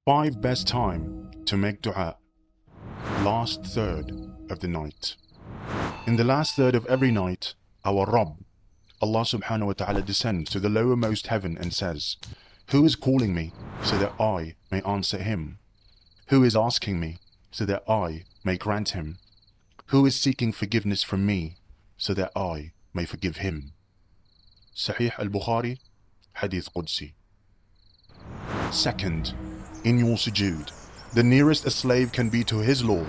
5 best time to make dua. Last third of the night. In the last third of every night, our Rabb, Allah subhanahu wa ta'ala, descends to the lowermost heaven and says, "Who is calling me so that I may answer him? Who is asking me so that I may grant him? Who is seeking forgiveness from me so that I may forgive him?" Sahih al-Bukhari, Hadith Qudsi. Second, in your sujood, the nearest a slave can be to his Lord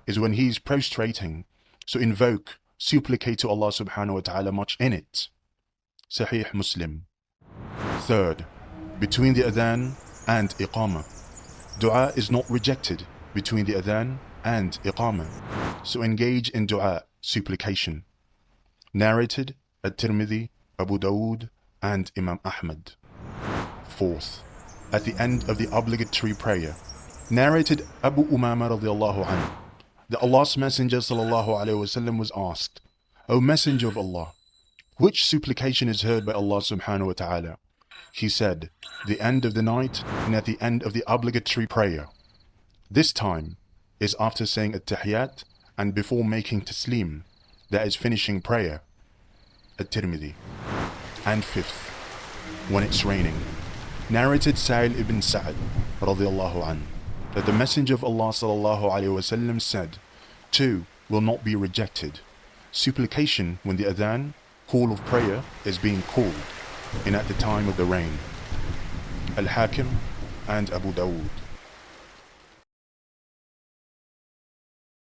is when he is prostrating, so invoke, supplicate to Allah subhanahu wa ta'ala much in it. Sahih Muslim. Third, between the adhan and iqamah. Dua is not rejected between the adhan and iqamah, so engage in dua, supplication. Narrated at-Tirmidhi, Abu Dawood, and Imam Ahmad. Fourth, at the end of the obligatory prayer. Narrated Abu Umama radiallahu anhu, that Allah's Messenger sallallahu alayhi wasallam was asked, "O Messenger of Allah, which supplication is heard by Allah subhanahu wa ta'ala?" He said, "The end of the night and at the end of the obligatory prayer." This time is after saying at-Tahiyyat and before making taslim, that is finishing prayer. At-Tirmidhi. And fifth, when it's raining. Narrated Sa'il ibn Sa'd radiallahu anhu, that the Messenger of Allah sallallahu alayhi wasallam said, "Two will not be rejected: supplication when the adhan, call of prayer, is being called, and at the time of the rain." Al-Hakim and Abu Dawood.